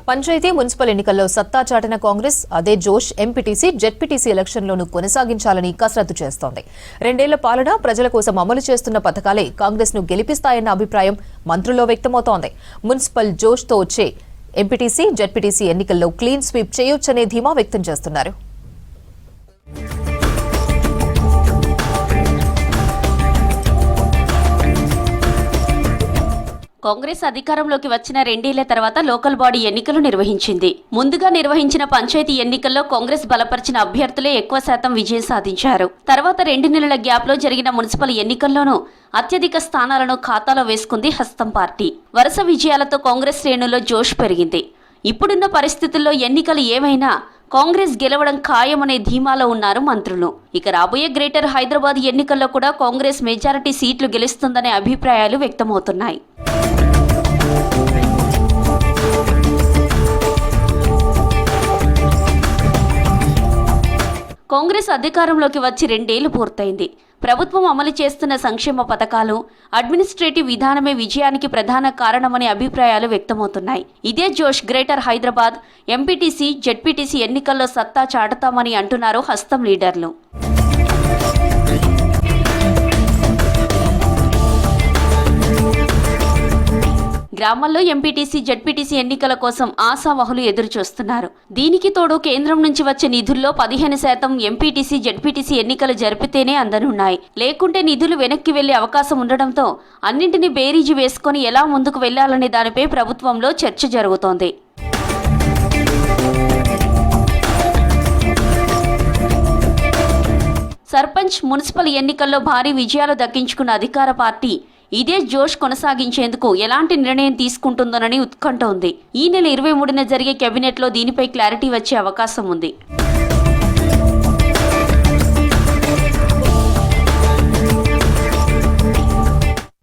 Panchayat municipal ఎన్నికల్లో సత్తా చాటిన కాంగ్రెస్ అదే జోష్ ఎంపీటీసీ జెడ్పీటీసీ ఎలక్షన్లోనూ కొనసాగించాలని కసరత్తు చేస్తోంది. 2 ఏళ్ల పాలన ప్రజల కోసం అమలు చేస్తున్న పథకాలే కాంగ్రెస్ ను గెలిపిస్తాయన్న అభిప్రాయం మంత్రుల్లో వ్యక్తమవుతోంది. మున్సిపల్ జోష్ తో వచ్చే ఎంపీటీసీ జెడ్పీటీసీ ఎన్నికల్లో క్లీన్ స్వీప్ చేయొచ్చనే ధీమా వ్యక్తం చేస్తున్నారు. కాంగ్రెస్ అధికారంలోకి వచ్చిన 2 ఏళ్ల తర్వాత లోకల్ బాడీ ఎన్నికలు నిర్వహించింది. ముందుగా నిర్వహించిన పంచాయతీ ఎన్నికల్లో కాంగ్రెస్ బలపరిచిన అభ్యర్థులే ఎక్కువ శాతం విజయం సాధించారు. తర్వాత 2 నెలల గ్యాప్ లో జరిగిన మున్సిపల్ ఎన్నికల్లోనూ అత్యధిక స్థానాలను ఖాతాలో వేసుకుంది హస్తం పార్టీ. వరుస విజయాలతో కాంగ్రెస్ శ్రేణుల్లో జోష్ పెరిగింది. ఇప్పుడున్న పరిస్థితుల్లో ఎన్నికలు ఏమైనా కాంగ్రెస్ గెలవడం ఖాయమనే ధీమాలో ఉన్నారు మంత్రులు. ఇక రాబోయే గ్రేటర్ హైదరాబాద్ ఎన్నికల్లో కూడా కాంగ్రెస్ మెజారిటీ సీట్లు గెలుస్తుందనే అభిప్రాయాలు వ్యక్తమవుతున్నాయి. కాంగ్రెస్ అధికారంలోకి వచ్చి 2 ఏళ్లు పూర్తయింది. ప్రభుత్వం అమలు చేస్తున్న సంక్షేమ పథకాలు, అడ్మినిస్ట్రేటివ్ విధానమే విజయానికి ప్రధాన కారణమనే అభిప్రాయాలు వ్యక్తమవుతున్నాయి. ఇదే జోష్ గ్రేటర్ హైదరాబాద్ ఎంపీటీసీ జెడ్పీటీసీ ఎన్నికల్లో సత్తా చాటుతామని అంటున్నారు హస్తం లీడర్లు. గ్రామాల్లో ఎంపీటీసీ జెడ్పీటీసీ ఎన్నికల కోసం ఆశావహులు ఎదురు చూస్తున్నారు. దీనికి తోడు కేంద్రం నుంచి వచ్చే నిధుల్లో 15% ఎంపీటీసీ జెడ్పీటీసీ ఎన్నికలు జరిపితేనే అందనున్నాయి. లేకుంటే నిధులు వెనక్కి వెళ్లే అవకాశం ఉండడంతో అన్నింటినీ బేరీజు వేసుకుని ఎలా ముందుకు వెళ్లాలనే దానిపై ప్రభుత్వంలో చర్చ జరుగుతోంది. సర్పంచ్, మున్సిపల్ ఎన్నికల్లో భారీ విజయాలు దక్కించుకున్న అధికార పార్టీ ఇదే జోష్ కొనసాగించేందుకు ఎలాంటి నిర్ణయం తీసుకుంటుందోనని ఉత్కంఠ ఉంది. ఈ నెల 23న జరిగే కేబినెట్లో దీనిపై క్లారిటీ వచ్చే అవకాశం ఉంది.